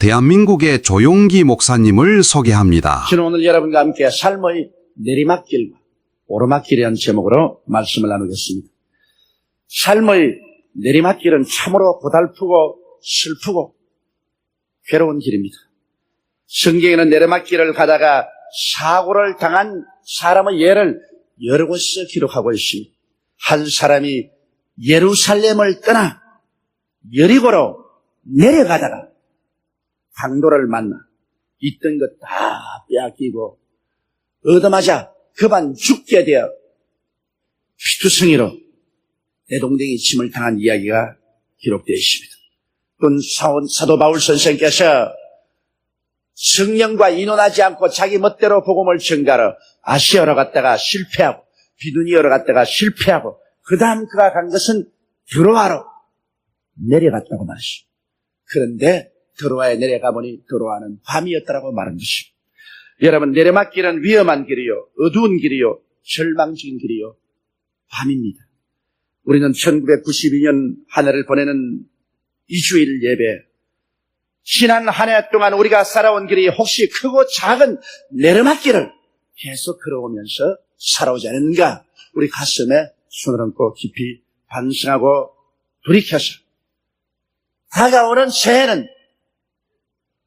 대한민국의 조용기 목사님을 소개합니다. 저는 오늘 여러분과 함께 삶의 내리막길과 오르막길이라는 제목으로 말씀을 나누겠습니다. 삶의 내리막길은 참으로 고달프고 슬프고 괴로운 길입니다. 성경에는 내리막길을 가다가 사고를 당한 사람의 예를 여러 곳에서 기록하고 있습니다. 한 사람이 예루살렘을 떠나 여리고로 내려가다가 강도를 만나 있던 것 다 빼앗기고 얻어맞아 그만 죽게 되어 피투성이로 내동댕이 침을 당한 이야기가 기록되어 있습니다. 또 사도 바울 선생께서 성령과 인원하지 않고 자기 멋대로 복음을 전가하러 아시아로 갔다가 실패하고 비두니아로 갔다가 실패하고 그 다음 그가 간 것은 드로아로 내려갔다고 말했습니다. 그런데 드로아에 내려가보니 드로아는 밤이었다라고 말한 것입니다. 여러분, 내리막길은 위험한 길이요, 어두운 길이요, 절망적인 길이요, 밤입니다. 우리는 1992년 한 해를 보내는 2주일 예배, 지난 한 해 동안 우리가 살아온 길이 혹시 크고 작은 내리막길을 계속 걸어오면서 살아오지 않았는가? 우리 가슴에 손을 얹고 깊이 반성하고 돌이켜서 다가오는 새해는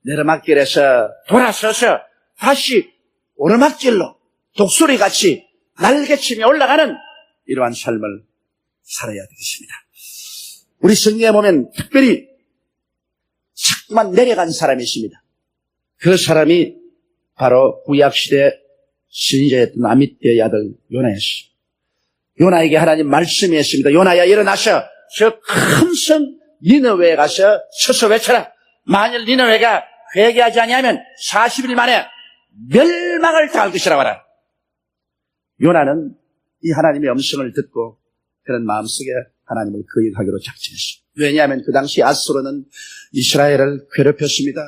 내리막길에서 돌아서서 다시 오르막길로 독수리같이 날개치며 올라가는 이러한 삶을 살아야 되겠습니다. 우리 성경에 보면 특별히 자꾸만 내려간 사람이 있습니다. 그 사람이 바로 구약시대 신자였던 아미떼의 아들 요나였습니다. 요나에게 하나님 말씀이 했습니다. 요나야, 일어나서 저 큰 성 니느웨에 가서 서서 외쳐라. 만일 니느웨가 회개하지 아니하면 40일 만에 멸망을 당할 것이라고 하라. 요나는 이 하나님의 음성을 듣고 그런 마음속에 하나님을 거역하기로 작정했습니다. 왜냐하면 그 당시 아수르는 이스라엘을 괴롭혔습니다.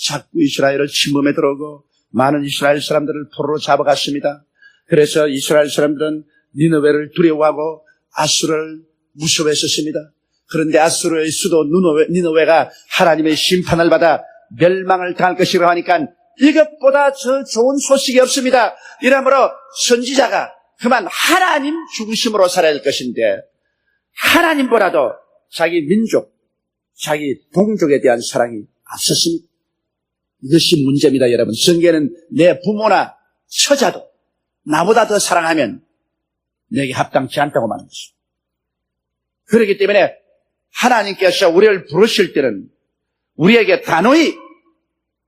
자꾸 이스라엘을 침범해 들어오고 많은 이스라엘 사람들을 포로로 잡아갔습니다. 그래서 이스라엘 사람들은 니느웨를 두려워하고 아수르를 무서워했었습니다. 그런데 아수르의 수도 니느웨가 하나님의 심판을 받아 멸망을 당할 것이라고 하니까 이것보다 더 좋은 소식이 없습니다. 이러므로 선지자가 그만 하나님 중심으로 살아야 할 것인데 하나님보다도 자기 민족, 자기 동족에 대한 사랑이 앞섰습니다. 이것이 문제입니다, 여러분. 성경에는 내 부모나 처자도 나보다 더 사랑하면 내게 합당치 않다고 말하는 것입니다. 그렇기 때문에 하나님께서 우리를 부르실 때는 우리에게 단호히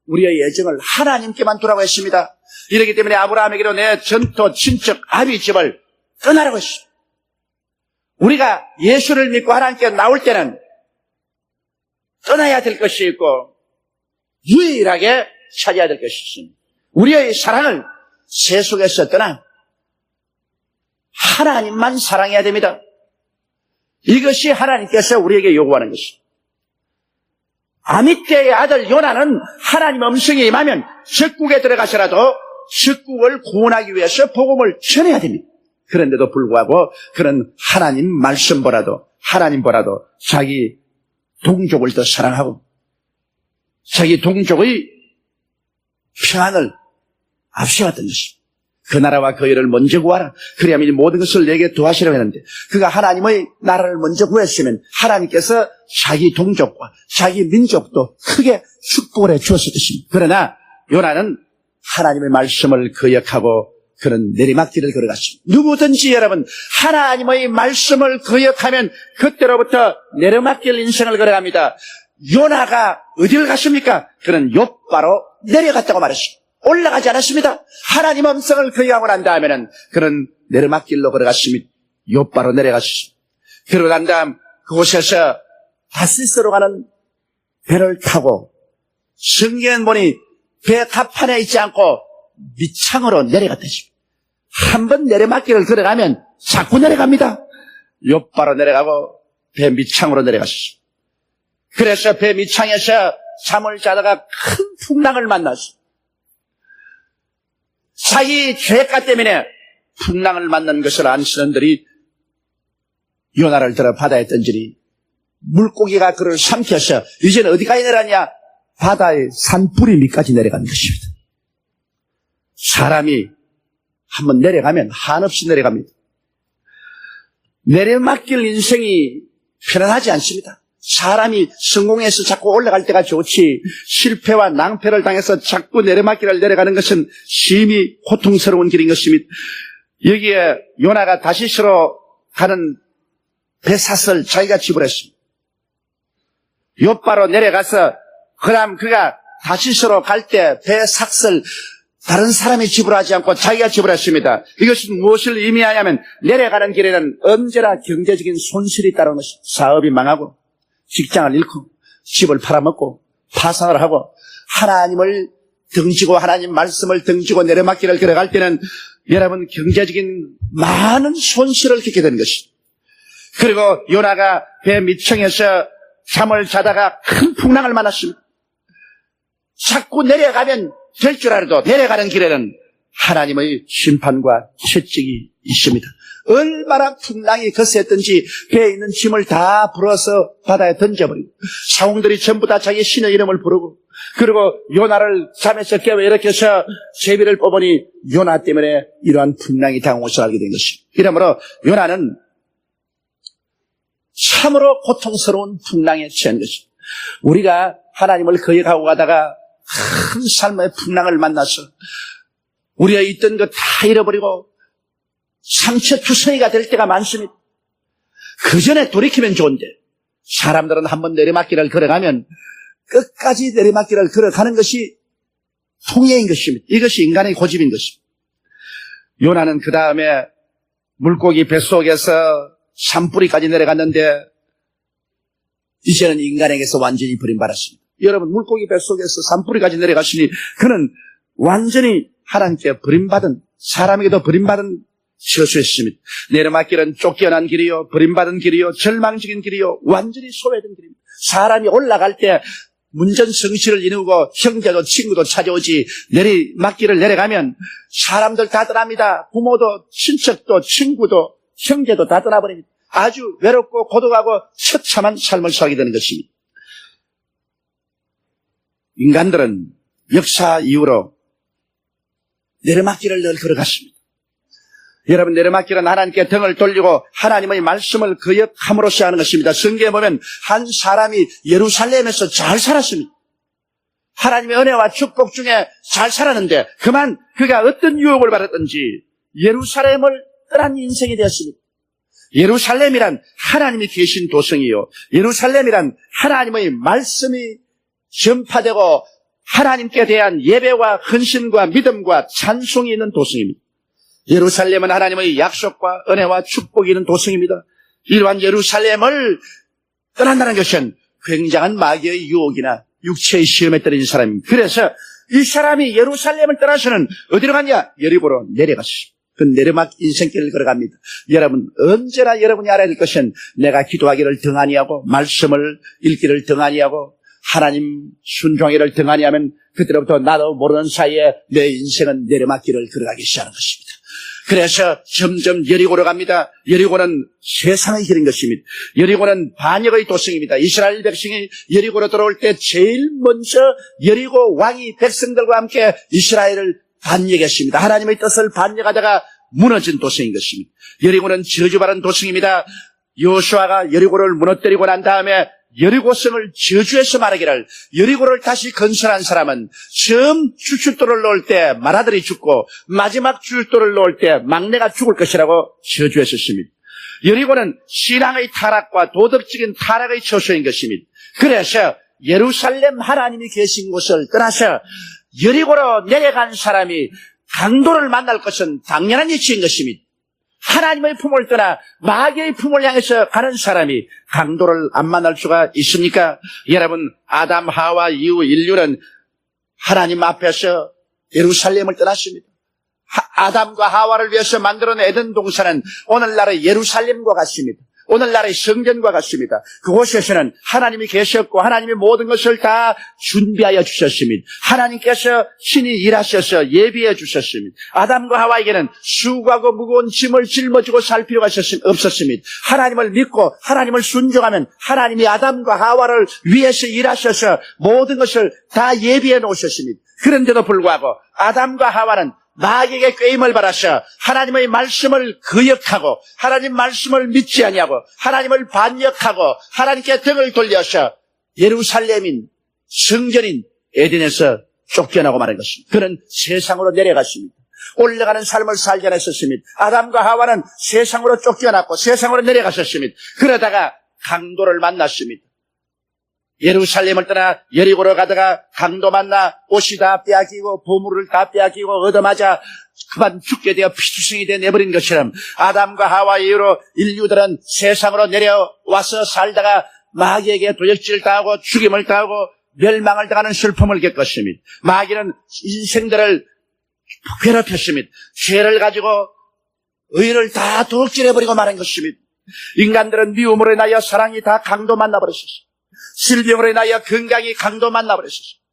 우리의 예정을 하나님께만 두라고 했습니다. 이렇기 때문에 아브라함에게도 내 전토 친척 아비 집을 떠나라고 했습니다. 우리가 예수를 믿고 하나님께 나올 때는 떠나야 될 것이 있고 유일하게 찾아야 될 것이 있습니다. 우리의 사랑을 세속에서 떠나 하나님만 사랑해야 됩니다. 이것이 하나님께서 우리에게 요구하는 것입니다. 아미떼의 아들 요나는 하나님 음성이 임하면 적국에 들어가서라도 적국을 구원하기 위해서 복음을 전해야 됩니다. 그런데도 불구하고 그는 하나님 말씀보다도 하나님보다도 자기 동족을 더 사랑하고 자기 동족의 평안을 앞세웠던 것입니다. 그 나라와 그 일을 먼저 구하라. 그래야만 이 모든 것을 내게 도하시라고 했는데 그가 하나님의 나라를 먼저 구했으면 하나님께서 자기 동족과 자기 민족도 크게 축복을 해 주었을 것입니다. 그러나 요나는 하나님의 말씀을 거역하고 그런 내리막길을 걸어갔습니다. 누구든지 여러분 하나님의 말씀을 거역하면 그때로부터 내리막길 인생을 걸어갑니다. 요나가 어디를 갔습니까? 그는 욥바로 내려갔다고 말했습니다. 올라가지 않았습니다. 하나님 음성을 거역하고 난 다음에는 그는 내리막길로 걸어갔습니다. 욥바로 내려갔습니다. 그러고 난 다음 그곳에서 다시스로 가는 배를 타고 성경에 보니 배 타판에 있지 않고 밑창으로 내려갔다지. 한번 내리막길을 걸어가면 자꾸 내려갑니다. 욥바로 내려가고 배 밑창으로 내려갔습니다. 그래서 배 밑창에서 잠을 자다가 큰 풍랑을 만났습니다. 자기 죄가 때문에 풍랑을 만난 것을 안 신원들이 요나를 들어 바다에 던지니 물고기가 그를 삼켜서 이제는 어디 가야 되느냐 바다의 산뿌리 밑까지 내려가는 것입니다. 사람이 한번 내려가면 한없이 내려갑니다. 내려막길 인생이 편안하지 않습니다. 사람이 성공해서 자꾸 올라갈 때가 좋지 실패와 낭패를 당해서 자꾸 내려막길을 내려가는 것은 심히 고통스러운 길인 것입니다. 여기에 요나가 다시스로 가는 배삿을 자기가 지불했습니다. 요바로 내려가서 그다음 그가 다시스로 갈 때 배삭을 다른 사람이 지불하지 않고 자기가 지불했습니다. 이것은 무엇을 의미하냐면 내려가는 길에는 언제나 경제적인 손실이 따르는 것입니다. 사업이 망하고 직장을 잃고 집을 팔아먹고 파산을 하고 하나님을 등지고 하나님 말씀을 등지고 내려막길을 걸어갈 때는 여러분 경제적인 많은 손실을 겪게 되는 것입니다. 그리고 요나가 배 밑층에서 잠을 자다가 큰 풍랑을 만났습니다. 자꾸 내려가면 될 줄 알아도 내려가는 길에는 하나님의 심판과 채찍이 있습니다. 얼마나 풍랑이 거셌던지 배에 있는 짐을 다 불어서 바다에 던져버리고 사홍들이 전부 다 자기 신의 이름을 부르고 그리고 요나를 잠에서 깨워 일으켜서 제비를 뽑으니 요나 때문에 이러한 풍랑이 당한 것을 알게 된 것입니다. 이러므로 요나는 참으로 고통스러운 풍랑에 처한 것입니다. 우리가 하나님을 거역하고 가다가 큰 삶의 풍랑을 만나서 우리가 있던 것 다 잃어버리고 상처투성이가 될 때가 많습니다. 그 전에 돌이키면 좋은데 사람들은 한번 내리막길을 걸어가면 끝까지 내리막길을 걸어가는 것이 통행인 것입니다. 이것이 인간의 고집인 것입니다. 요나는 그 다음에 물고기 뱃속에서 산뿌리까지 내려갔는데 이제는 인간에게서 완전히 버림받았습니다. 여러분 물고기 뱃속에서 산뿌리까지 내려갔으니 그는 완전히 하나님께 버림받은 사람에게도 버림받은 처수였습니다. 내려막길은 쫓겨난 길이요 버림받은 길이요 절망적인 길이요 완전히 소외된 길입니다. 사람이 올라갈 때 문전성시를 이루고 형제도 친구도 찾아오지 내리막길을 내려가면 사람들 다 떠납니다. 부모도 친척도 친구도 형제도 다 떠나버립니다. 아주 외롭고 고독하고 처참한 삶을 살게 되는 것입니다. 인간들은 역사 이후로 내리막길을 늘 걸어갔습니다. 여러분 내리막길은 하나님께 등을 돌리고 하나님의 말씀을 거역함으로써 하는 것입니다. 성경에 보면 한 사람이 예루살렘에서 잘 살았습니다. 하나님의 은혜와 축복 중에 잘 살았는데 그만 그가 어떤 유혹을 받았든지 예루살렘을 떠난 인생이 되었습니다. 예루살렘이란 하나님이 계신 도성이요 예루살렘이란 하나님의 말씀이 전파되고 하나님께 대한 예배와 헌신과 믿음과 찬송이 있는 도성입니다. 예루살렘은 하나님의 약속과 은혜와 축복이 있는 도성입니다. 이러한 예루살렘을 떠난다는 것은 굉장한 마귀의 유혹이나 육체의 시험에 떨어진 사람입니다. 그래서 이 사람이 예루살렘을 떠나서는 어디로 갔냐? 여리고로 내려갔습니다. 그 내려막 인생길을 걸어갑니다. 여러분 언제나 여러분이 알아야 될 것은 내가 기도하기를 등한히 하고 말씀을 읽기를 등한히 하고 하나님 순종하기를 등한히 하면 그때부터 나도 모르는 사이에 내 인생은 내려막길을 걸어가기 시작하는 것입니다. 그래서 점점 여리고로 갑니다. 여리고는 세상의 길인 것입니다. 여리고는 반역의 도성입니다. 이스라엘 백성이 여리고로 들어올 때 제일 먼저 여리고 왕이 백성들과 함께 이스라엘을 반역했습니다. 하나님의 뜻을 반역하다가 무너진 도성인 것입니다. 여리고는 저주받은 도성입니다. 여호수아가 여리고를 무너뜨리고 난 다음에 여리고성을 저주해서 말하기를 여리고를 다시 건설한 사람은 처음 출출도를 놓을 때 맏아들이 죽고 마지막 출도를 놓을 때 막내가 죽을 것이라고 저주했었습니다. 여리고는 신앙의 타락과 도덕적인 타락의 처소인 것입니다. 그래서 예루살렘 하나님이 계신 곳을 떠나서 여리고로 내려간 사람이 강도를 만날 것은 당연한 이치인 것입니다. 하나님의 품을 떠나 마귀의 품을 향해서 가는 사람이 강도를 안 만날 수가 있습니까? 여러분 아담 하와 이후 인류는 하나님 앞에서 예루살렘을 떠났습니다. 아담과 하와를 위해서 만들어낸 에덴 동산은 오늘날의 예루살렘과 같습니다. 오늘날의 성전과 같습니다. 그곳에서는 하나님이 계셨고 하나님이 모든 것을 다 준비하여 주셨습니다. 하나님께서 신이 일하셔서 예비해 주셨습니다. 아담과 하와에게는 수고하고 무거운 짐을 짊어지고 살 필요가 없었습니다. 하나님을 믿고 하나님을 순종하면 하나님이 아담과 하와를 위해서 일하셔서 모든 것을 다 예비해 놓으셨습니다. 그런데도 불구하고 아담과 하와는 마귀에게 꾀임을 받아서 하나님의 말씀을 거역하고 하나님 말씀을 믿지 아니하고 하나님을 반역하고 하나님께 등을 돌려서 예루살렘인 성전인 에덴에서 쫓겨나고 말한 것입니다. 그는 세상으로 내려갔습니다. 올라가는 삶을 살지 않았었습니다. 아담과 하와는 세상으로 쫓겨났고 세상으로 내려갔었습니다. 그러다가 강도를 만났습니다. 예루살렘을 떠나 여리고로 가다가 강도 만나 옷이 다 빼앗기고 보물을 다 빼앗기고 얻어맞아 그만 죽게 되어 피투성이 되어 내버린 것처럼 아담과 하와의 이후로 인류들은 세상으로 내려와서 살다가 마귀에게 도적질을 당하고 죽임을 당하고 멸망을 당하는 슬픔을 겪었습니다. 마귀는 인생들을 괴롭혔습니다. 죄를 가지고 의를 다 도둑질해버리고 말한 것입니다. 인간들은 미움으로 인하여 사랑이 다 강도 만나버렸습니다. 질병으로 인하여 건강이 강도 만나버렸습니다.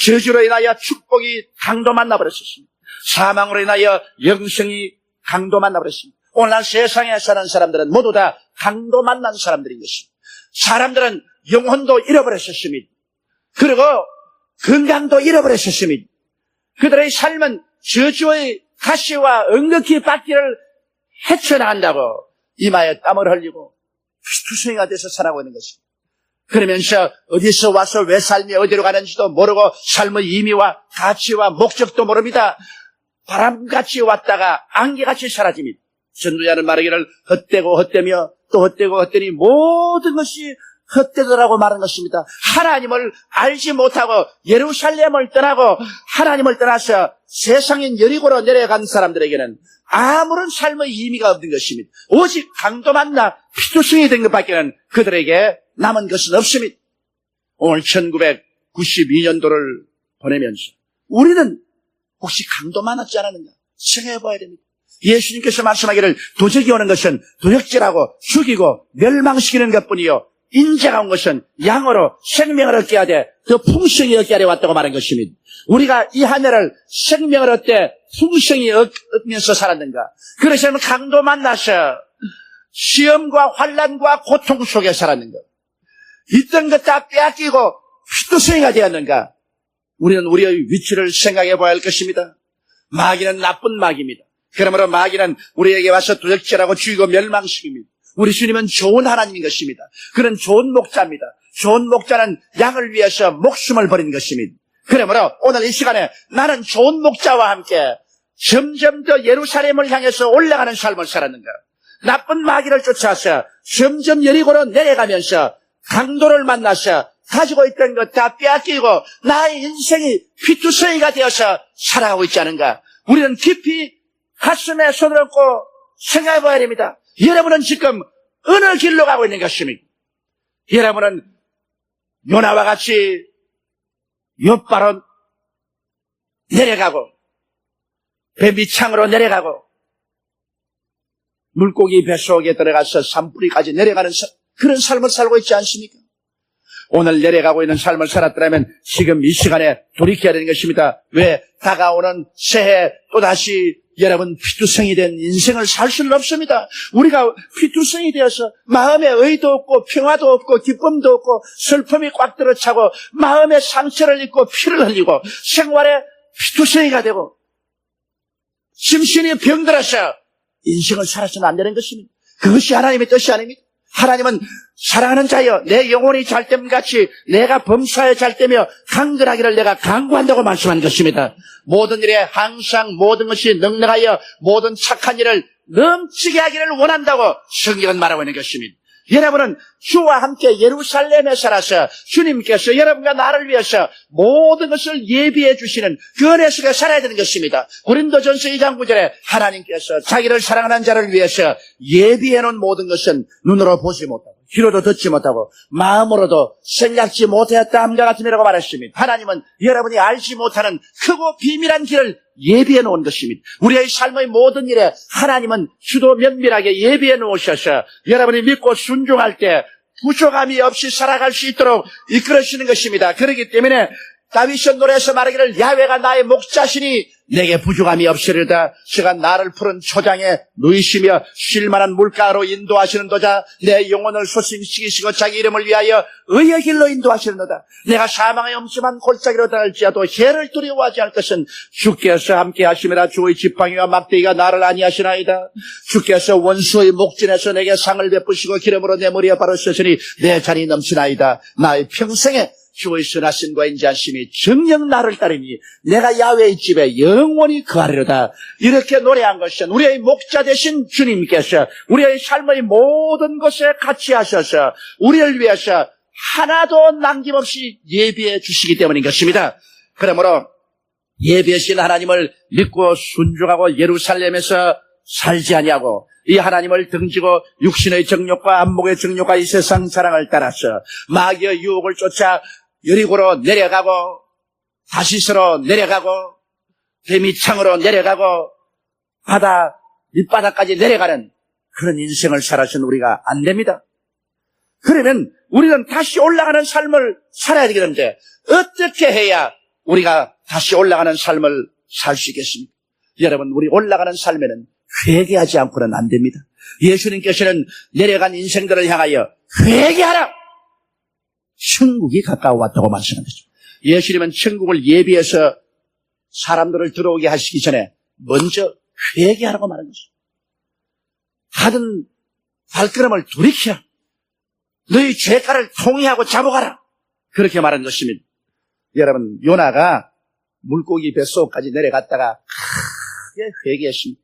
저주로 인하여 축복이 강도 만나버렸습니다. 사망으로 인하여 영생이 강도 만나버렸습니다. 오늘날 세상에 사는 사람들은 모두 다 강도 만난 사람들인 것입니다. 사람들은 영혼도 잃어버렸습니다. 그리고 건강도 잃어버렸습니다. 그들의 삶은 저주의 가시와 엉겁히 받기를 헤쳐나간다고 이마에 땀을 흘리고 피투성이가 돼서 살아가고 있는 것입니다. 그러면서 어디서 와서 왜 삶이 어디로 가는지도 모르고 삶의 의미와 가치와 목적도 모릅니다. 바람같이 왔다가 안개같이 사라집니다. 전도자는 말하기를 헛되고 헛되며 또 헛되고 헛되니 모든 것이 헛되더라고 말한 것입니다. 하나님을 알지 못하고 예루살렘을 떠나고 하나님을 떠나서 세상인 여리고로 내려간 사람들에게는 아무런 삶의 의미가 없는 것입니다. 오직 강도 만나 피투성이 된 것밖에는 그들에게 남은 것은 없습니다. 오늘 1992년도를 보내면서 우리는 혹시 강도 만났지 않았는가 생각해 봐야 됩니다. 예수님께서 말씀하기를 도적이 오는 것은 도적질하고 죽이고 멸망시키는 것뿐이요 인자가 온 것은 양으로 생명을 얻게 하되 더 풍성히 얻게 하려 왔다고 말한 것입니다. 우리가 이 한 해를 생명을 얻되 풍성히 얻으면서 살았는가? 그러시면 강도 만나서 시험과 환난과 고통 속에 살았는가? 있던 것 다 빼앗기고 피투성이가 되었는가? 우리는 우리의 위치를 생각해 봐야 할 것입니다. 마귀는 나쁜 마귀입니다. 그러므로 마귀는 우리에게 와서 도적질하고 죽이고 멸망시킵니다. 우리 주님은 좋은 하나님인 것입니다. 그는 좋은 목자입니다. 좋은 목자는 양을 위해서 목숨을 버린 것입니다. 그러므로 오늘 이 시간에 나는 좋은 목자와 함께 점점 더 예루살렘을 향해서 올라가는 삶을 살았는가? 나쁜 마귀를 쫓아서 점점 여리고로 내려가면서 강도를 만나서 가지고 있던 것 다 빼앗기고 나의 인생이 피투성이가 되어서 살아가고 있지 않은가? 우리는 깊이 가슴에 손을 얹고 생각해 봐야 됩니다. 여러분은 지금 어느 길로 가고 있는 것입니까? 여러분은 요나와 같이 옆바로 내려가고 배 밑창으로 내려가고 물고기 뱃속에 들어가서 산뿌리까지 내려가는 그런 삶을 살고 있지 않습니까? 오늘 내려가고 있는 삶을 살았더라면 지금 이 시간에 돌이켜야 되는 것입니다. 왜? 다가오는 새해 또다시 여러분 피투성이 된 인생을 살 수는 없습니다. 우리가 피투성이 되어서 마음에 의도 없고 평화도 없고 기쁨도 없고 슬픔이 꽉 들어차고 마음에 상처를 입고 피를 흘리고 생활에 피투성이가 되고 심신이 병들어서 인생을 살아서는 안 되는 것입니다. 그것이 하나님의 뜻이 아닙니다. 하나님은 사랑하는 자여 내 영혼이 잘됨 같이 내가 범사에 잘되며 강건하기를 내가 강구한다고 말씀한 것입니다. 모든 일에 항상 모든 것이 넉넉하여 모든 착한 일을 넘치게 하기를 원한다고 성경은 말하고 있는 것입니다. 여러분은 주와 함께 예루살렘에 살아서 주님께서 여러분과 나를 위해서 모든 것을 예비해 주시는 그 은혜 속에 살아야 되는 것입니다. 고린도전서 2장 9절에 하나님께서 자기를 사랑하는 자를 위해서 예비해 놓은 모든 것은 눈으로 보지 못하고 귀로도 듣지 못하고 마음으로도 생각지 못하였다 함과 같음이라고 말했습니다. 하나님은 여러분이 알지 못하는 크고 비밀한 길을 예비해 놓은 것입니다. 우리의 삶의 모든 일에 하나님은 주도 면밀하게 예비해 놓으셔서 여러분이 믿고 순종할 때 부족함이 없이 살아갈 수 있도록 이끌어주시는 것입니다. 그렇기 때문에 다윗이 노래에서 말하기를 야훼가 나의 목자시니 내게 부족함이 없으리로다. 그가 나를 푸른 초장에 누이시며 쉴만한 물가로 인도하시는 도자. 내 영혼을 소생시키시고 자기 이름을 위하여 의의 길로 인도하시는도다. 내가 사망의 엄심한 골짜기로 달지라도 해를 두려워하지 않을 것은 주께서 함께 하심이라. 주의 지팡이와 막대기가 나를 안위하시나이다. 주께서 원수의 목전에서 내게 상을 베푸시고 기름으로 내 머리에 바르셨으니 내 잔이 넘치나이다. 나의 평생에 주의 선하심과 인자하심이 정녕 나를 따르니 내가 야훼의 집에 영원히 거하리로다. 이렇게 노래한 것은 우리의 목자 되신 주님께서 우리의 삶의 모든 것에 같이 하셔서 우리를 위해서 하나도 남김없이 예비해 주시기 때문인 것입니다. 그러므로 예비하신 하나님을 믿고 순종하고 예루살렘에서 살지 아니하고 이 하나님을 등지고 육신의 정욕과 안목의 정욕과 이 세상 사랑을 따라서 마귀의 유혹을 쫓아 여리고로 내려가고 다시스로 내려가고 대미창으로 내려가고 바다 밑바닥까지 내려가는 그런 인생을 살아서는 우리가 안 됩니다. 그러면 우리는 다시 올라가는 삶을 살아야 되겠는데 어떻게 해야 우리가 다시 올라가는 삶을 살 수 있겠습니까? 여러분, 우리 올라가는 삶에는 회개하지 않고는 안 됩니다. 예수님께서는 내려간 인생들을 향하여 회개하라! 천국이 가까워 왔다고 말씀하셨죠. 예수님은 천국을 예비해서 사람들을 들어오게 하시기 전에 먼저 회개하라고 말한 것입니다. 하던 발걸음을 돌이켜 너희 죄가를 통회하고 잡아가라. 그렇게 말한 것입니다. 여러분, 요나가 물고기 뱃속까지 내려갔다가 크게 회개했습니다.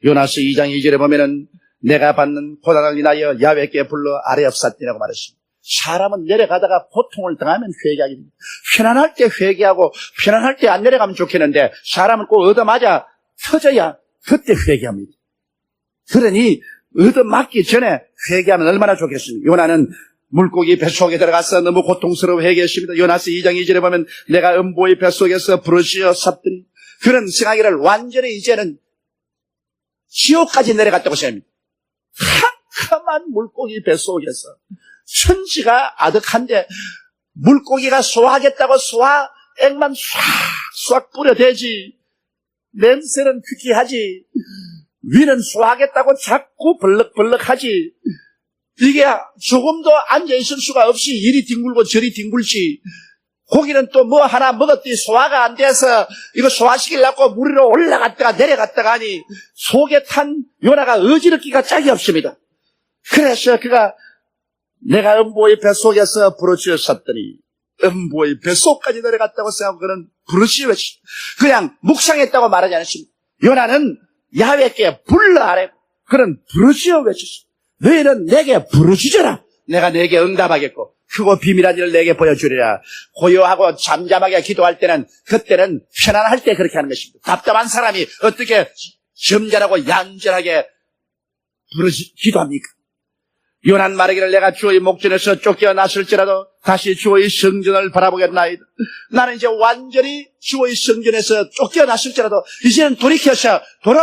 요나서 2장 2절에 보면은 내가 받는 고난을 인하여 야훼께 불러 아뢰옵사니라고 말했습니다. 사람은 내려가다가 고통을 당하면 회개하게 됩니다. 편안할 때 회개하고 편안할 때 안 내려가면 좋겠는데 사람은 꼭 얻어맞아 터져야 그때 회개합니다. 그러니 얻어맞기 전에 회개하면 얼마나 좋겠습니까? 요나는 물고기 뱃속에 들어가서 너무 고통스러워 회개했습니다. 요나서 2장 2절에 보면 내가 음보의 뱃속에서 부르시어 삽더니 그런 생각이를 완전히 이제는 지옥까지 내려갔다고 생각합니다. 캄캄한 물고기 뱃속에서 천지가 아득한데 물고기가 소화하겠다고 소화액만 싹 뿌려대지 냄새는 퀴퀴하지 위는 소화하겠다고 자꾸 벌럭벌럭하지 이게 조금도 앉아있을 수가 없이 이리 뒹굴고 저리 뒹굴지 고기는 또 뭐 하나 먹었더니 소화가 안 돼서 이거 소화시키려고 물 위로 올라갔다가 내려갔다가 하니 속에 탄 요나가 어지럽기가 짝이 없습니다. 그래서 그가 내가 음보의 뱃속에서 부르짖었더니 음보의 뱃속까지 내려갔다고 생각하고 그는 부르짖었습니다. 그냥 묵상했다고 말하지 않습니다. 요나는 야훼께 불러하래 그는 부르짖어 외쳤습니다. 너희는 내게 부르짖어라. 내가 내게 응답하겠고 크고 비밀한 일을 내게 보여주리라. 고요하고 잠잠하게 기도할 때는 그때는 편안할 때 그렇게 하는 것입니다. 답답한 사람이 어떻게 점잖하고 얌전하게 기도합니까? 요나는 말하기를 내가 주의 목전에서 쫓겨났을지라도 다시 주의 성전을 바라보겠나이다. 나는 이제 완전히 주의 성전에서 쫓겨났을지라도 이제는 돌이켜서 도로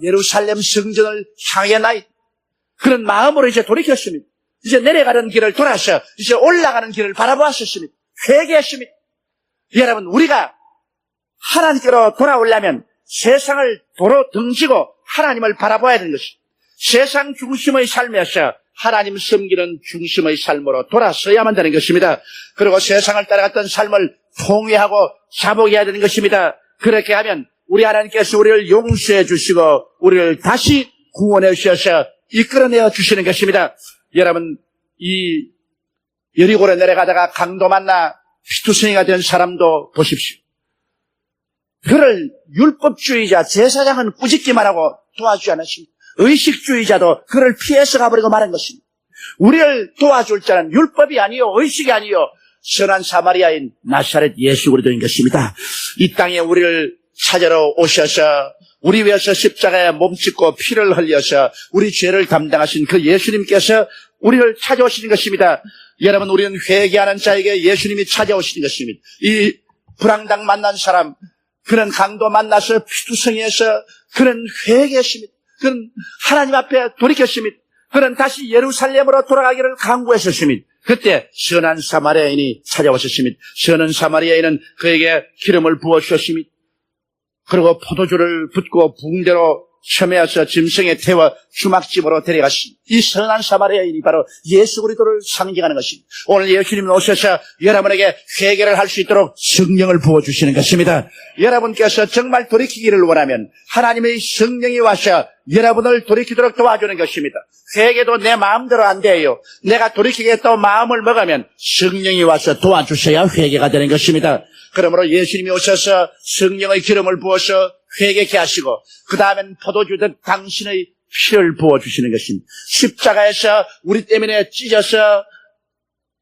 예루살렘 성전을 향하겠나이다. 그런 마음으로 이제 돌이켰습니다. 이제 내려가는 길을 돌아서 이제 올라가는 길을 바라보았습니다. 회개했습니다. 여러분, 우리가 하나님께로 돌아오려면 세상을 도로 등지고 하나님을 바라봐야 되는 것입니다. 세상 중심의 삶에서 하나님 섬기는 중심의 삶으로 돌아서야만 되는 것입니다. 그리고 세상을 따라갔던 삶을 통회하고 자복해야 되는 것입니다. 그렇게 하면 우리 하나님께서 우리를 용서해 주시고 우리를 다시 구원해 주셔서 이끌어내어 주시는 것입니다. 여러분, 이 여리고로 내려가다가 강도 만나 피투성이가 된 사람도 보십시오. 그를 율법주의자 제사장은 꾸짖기만 하고 도와주지 않았습니다. 의식주의자도 그를 피해서 가버리고 말한 것입니다. 우리를 도와줄 자는 율법이 아니요 의식이 아니요 선한 사마리아인 나사렛 예수 그리스도인 것입니다. 이 땅에 우리를 찾으러 오셔서 우리 위해서 십자가에 몸짓고 피를 흘려서 우리 죄를 담당하신 그 예수님께서 우리를 찾아오시는 것입니다. 여러분, 우리는 회개하는 자에게 예수님이 찾아오시는 것입니다. 이 불황당 만난 사람, 그는 강도 만나서 피투성이에서 그는 회개했습니다. 그는 하나님 앞에 돌이켰습니다. 그는 다시 예루살렘으로 돌아가기를 간구했었습니다. 그때 선한 사마리아인이 찾아오셨습니다. 선한 사마리아인은 그에게 기름을 부어주셨습니다. 그리고 포도주를 붓고 붕대로 첨해서 짐승에 태워 주막집으로 데려갔습니다. 이 선한 사마리아인이 바로 예수 그리스도를 상징하는 것입니다. 오늘 예수님은 오셔서 여러분에게 회개를 할 수 있도록 성령을 부어주시는 것입니다. 여러분께서 정말 돌이키기를 원하면 하나님의 성령이 와서 여러분을 돌이키도록 도와주는 것입니다. 회개도 내 마음대로 안 돼요. 내가 돌이키겠다고 마음을 먹으면 성령이 와서 도와주셔야 회개가 되는 것입니다. 그러므로 예수님이 오셔서 성령의 기름을 부어서 회개케 하시고 그 다음엔 포도주듯 당신의 피를 부어주시는 것입니다. 십자가에서 우리 때문에 찢어서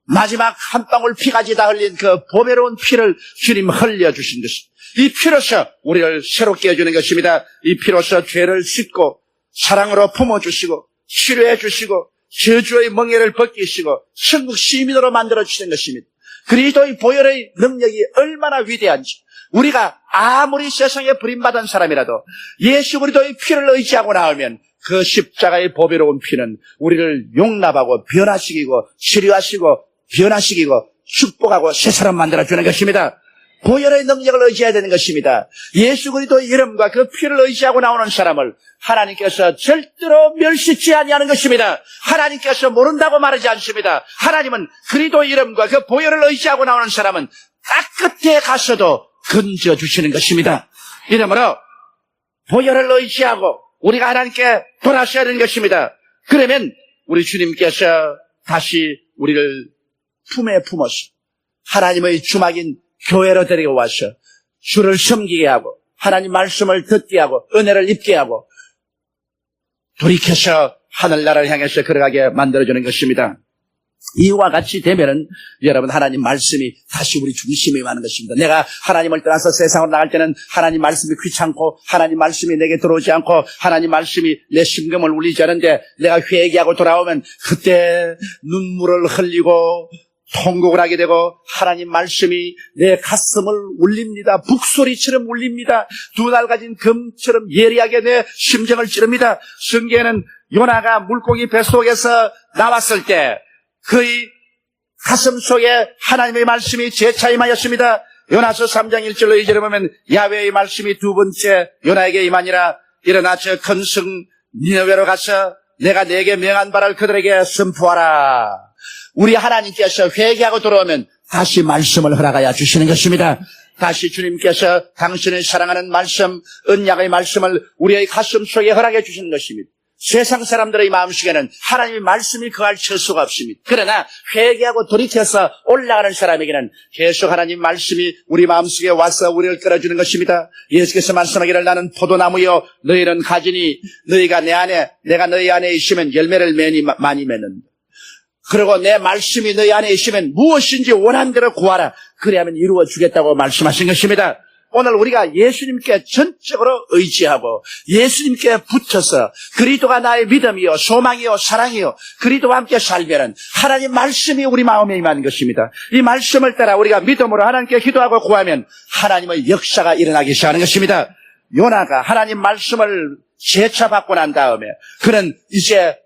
마지막 한 방울 피까지 다 흘린 그 보배로운 피를 주님 흘려주신 것입니다. 이 피로서 우리를 새롭게 해주는 것입니다. 이 피로서 죄를 씻고 사랑으로 품어주시고 치료해주시고 저주의 멍에를 벗기시고 천국 시민으로 만들어주시는 것입니다. 그리스도의 보혈의 능력이 얼마나 위대한지 우리가 아무리 세상에 버림받은 사람이라도 예수 그리스도의 피를 의지하고 나오면 그 십자가의 보배로운 피는 우리를 용납하고 변화시키고 치료하시고 변화시키고 축복하고 새 사람 만들어주는 것입니다. 보혈의 능력을 의지해야 되는 것입니다. 예수 그리스도의 이름과 그 피를 의지하고 나오는 사람을 하나님께서 절대로 멸시치 아니하는 것입니다. 하나님께서 모른다고 말하지 않습니다. 하나님은 그리스도의 이름과 그 보혈을 의지하고 나오는 사람은 딱 끝에 가서도 건져주시는 것입니다. 이러므로 보혈을 의지하고 우리가 하나님께 돌아서야 되는 것입니다. 그러면 우리 주님께서 다시 우리를 품에 품어서 하나님의 주막인 교회로 데리고 와서 주를 섬기게 하고 하나님 말씀을 듣게 하고 은혜를 입게 하고 돌이켜서 하늘나라를 향해서 걸어가게 만들어주는 것입니다. 이와 같이 되면은 여러분 하나님 말씀이 다시 우리 중심에 임하는 것입니다. 내가 하나님을 떠나서 세상으로 나갈 때는 하나님 말씀이 귀찮고 하나님 말씀이 내게 들어오지 않고 하나님 말씀이 내 심금을 울리지 않은데 내가 회개하고 돌아오면 그때 눈물을 흘리고 통곡을 하게 되고 하나님 말씀이 내 가슴을 울립니다. 북소리처럼 울립니다. 두 날 가진 금처럼 예리하게 내 심정을 찌릅니다. 성경에는 요나가 물고기 뱃속에서 나왔을 때 그의 가슴 속에 하나님의 말씀이 재차임하였습니다. 요나서 3장 1절로 2절에 보면 야훼의 말씀이 두 번째 요나에게 임하니라. 일어나 저 큰 성 니느웨로 가서 내가 네게 명한 바를 그들에게 선포하라. 우리 하나님께서 회개하고 돌아오면 다시 말씀을 허락하여 주시는 것입니다. 다시 주님께서 당신의 사랑하는 말씀, 언약의 말씀을 우리의 가슴 속에 허락해 주시는 것입니다. 세상 사람들의 마음속에는 하나님의 말씀이 거할 처수가 없습니다. 그러나 회개하고 돌이켜서 올라가는 사람에게는 계속 하나님 말씀이 우리 마음속에 와서 우리를 끌어주는 것입니다. 예수께서 말씀하기를 나는 포도나무요 너희는 가지니 너희가 내 안에 내가 너희 안에 있으면 열매를 많이 맺는다. 그리고 내 말씀이 너희 안에 있으면 무엇인지 원하는 대로 구하라. 그래야만 이루어 주겠다고 말씀하신 것입니다. 오늘 우리가 예수님께 전적으로 의지하고 예수님께 붙어서 그리스도가 나의 믿음이요 소망이요 사랑이요 그리스도와 함께 살면은 하나님 말씀이 우리 마음에 임하는 것입니다. 이 말씀을 따라 우리가 믿음으로 하나님께 기도하고 구하면 하나님의 역사가 일어나기 시작하는 것입니다. 요나가 하나님 말씀을 재차받고 난 다음에 그는 이제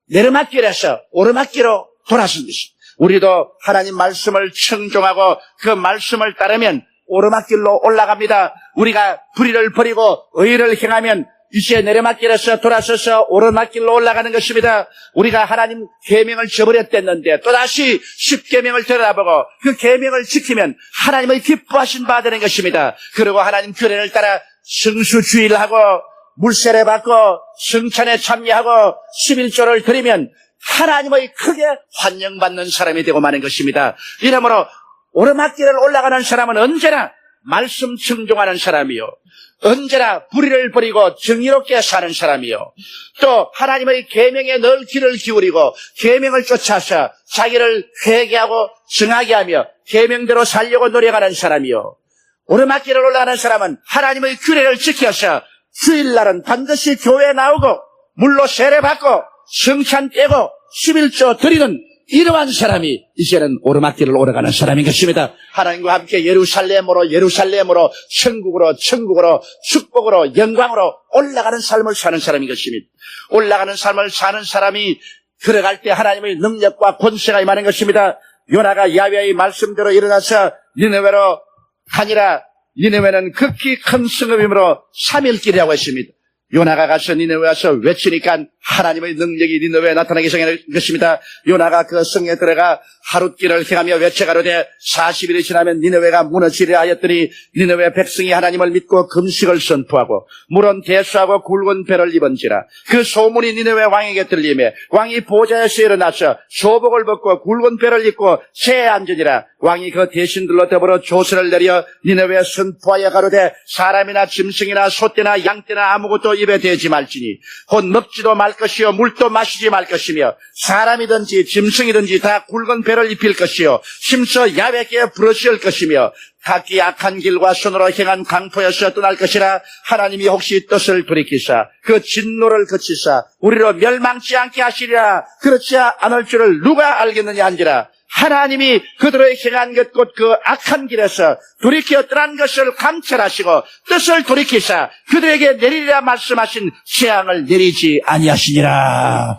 내리막길에서 오르막길로 돌아선 것입니다. 우리도 하나님 말씀을 청종하고 그 말씀을 따르면 오르막길로 올라갑니다. 우리가 불의를 버리고 의를 행하면 이제 내리막길에서 돌아서서 오르막길로 올라가는 것입니다. 우리가 하나님 계명을 저버렸댔는데 또다시 10계명을 들여다보고 그 계명을 지키면 하나님의 기뻐하신 바 되는 것입니다. 그리고 하나님 규례를 따라 성수주의를 하고 물세례 받고 성찬에 참여하고 11조를 드리면 하나님의 크게 환영받는 사람이 되고 마는 것입니다. 이러므로 오르막길을 올라가는 사람은 언제나 말씀 청종하는 사람이요 언제나 불의를 버리고 정의롭게 사는 사람이요 또 하나님의 계명에 늘 귀를 기울이고 계명을 쫓아서 자기를 회개하고 정하게 하며 계명대로 살려고 노력하는 사람이요 오르막길을 올라가는 사람은 하나님의 규례를 지켜서 주일날은 반드시 교회에 나오고 물로 세례받고 성찬 떼고 11조 드리는 이러한 사람이 이제는 오르막길을 오르가는 사람인 것입니다. 하나님과 함께 예루살렘으로 천국으로 축복으로 영광으로 올라가는 삶을 사는 사람인 것입니다. 올라가는 삶을 사는 사람이 걸어갈 때 하나님의 능력과 권세가 임하는 것입니다. 요나가 야훼의 말씀대로 일어나서 니느웨로 가니라. 니느웨는 극히 큰 성읍이므로 3일길이라고 했습니다. 요나가 가서 니느웨 와서 외치니까 하나님의 능력이 니느웨에 나타나기 시작한 것입니다. 요나가 그 성에 들어가 하룻길을 행하며 외쳐가로되 40일이 지나면 니느웨가 무너지려 하였더니 니느웨 백성이 하나님을 믿고 금식을 선포하고 물은 대수하고 굵은 배를 입은지라. 그 소문이 니느웨 왕에게 들리매 왕이 보좌에서 일어나서 소복을 벗고 굵은 배를 입고 새에 앉으니라. 왕이 그 대신들로 더불어 조서를 내려 니느웨에 선포하여 가로되 사람이나 짐승이나 소떼나 양떼나 아무것도 입에 대지 말지니 곧 먹지도 말 것이요 물도 마시지 말 것이며 사람이든지 짐승이든지 다 굵은 배를 입힐 것이요 심서 야훼께 부르실 것이며 각기 악한 길과 손으로 행한 강포에서 떠날 것이라. 하나님이 혹시 뜻을 돌이키사 그 진노를 그치사 우리로 멸망치 않게 하시리라. 그렇지 않을 줄을 누가 알겠느냐 한지라. 하나님이 그들의 행한 것 곧 그 악한 길에서 돌이켜 떠난 것을 감찰하시고 뜻을 돌이키사 그들에게 내리리라 말씀하신 재앙을 내리지 아니하시니라.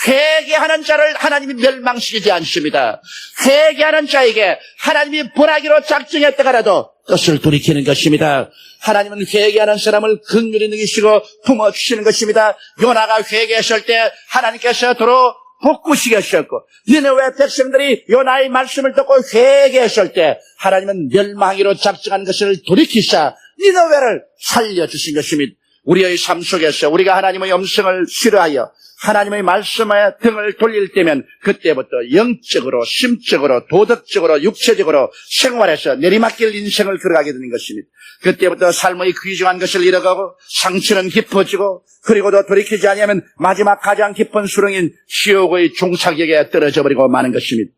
회개하는 자를 하나님이 멸망시키지 않습니다. 회개하는 자에게 하나님이 벌하기로 작정했다가라도 뜻을 돌이키는 것입니다. 하나님은 회개하는 사람을 긍휼히 여기시고 품어주시는 것입니다. 요나가 회개했을 때 하나님께서 도로 복구시켰었고 니느웨 백성들이 요나의 말씀을 듣고 회개했을 때 하나님은 멸망하기로 작정한 것을 돌이키사 니느웨를 살려주신 것입니다. 우리의 삶 속에서 우리가 하나님의 음성을 싫어하여 하나님의 말씀에 등을 돌릴 때면 그때부터 영적으로 심적으로 도덕적으로 육체적으로 생활에서 내리막길 인생을 걸어가게 되는 것입니다. 그때부터 삶의 귀중한 것을 잃어가고 상처는 깊어지고 그리고도 돌이키지 아니하면 마지막 가장 깊은 수렁인 지옥의 종착역에 떨어져 버리고 마는 것입니다.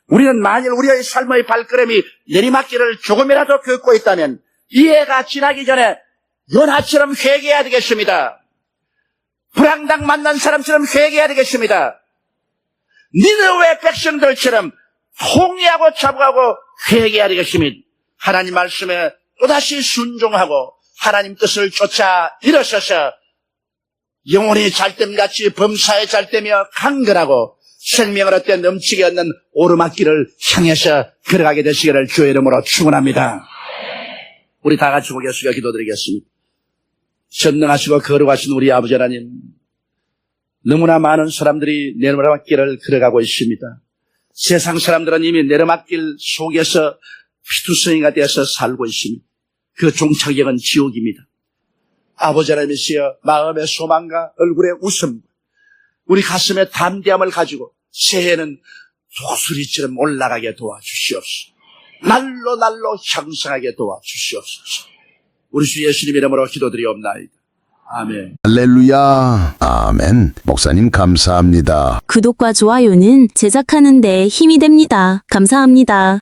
우리는 만일 우리의 삶의 발걸음이 내리막길을 조금이라도 걷고 있다면 이 해가 지나기 전에 요나처럼 회개해야 되겠습니다. 불황당 만난 사람처럼 회개해야 되겠습니다. 니느웨 백성들처럼 통회하고 자복하고 회개해야 되겠습니다. 하나님 말씀에 또다시 순종하고 하나님 뜻을 쫓아 일어서서 영혼이 잘됨같이 범사에 잘되며 강건하고 생명을 얻되 넘치게 얻는 오르막길을 향해서 걸어가게 되시기를 주의 이름으로 축원합니다. 우리 다 같이 고개 숙여 기도드리겠습니다. 전능하시고 거룩하신 우리 아버지 하나님, 너무나 많은 사람들이 내리막길을 걸어가고 있습니다. 세상 사람들은 이미 내리막길 속에서 피투성이가 되어서 살고 있습니다. 그 종착역은 지옥입니다. 아버지 하나님이시여 마음의 소망과 얼굴의 웃음, 우리 가슴의 담대함을 가지고 새해는 도수리처럼 올라가게 도와주시옵소서. 날로 향상하게 도와주시옵소서. 우리 주 예수님 이름으로 기도드리옵나이다. 아멘. 할렐루야. 아멘. 목사님 감사합니다. 구독과 좋아요는 제작하는 데 힘이 됩니다. 감사합니다.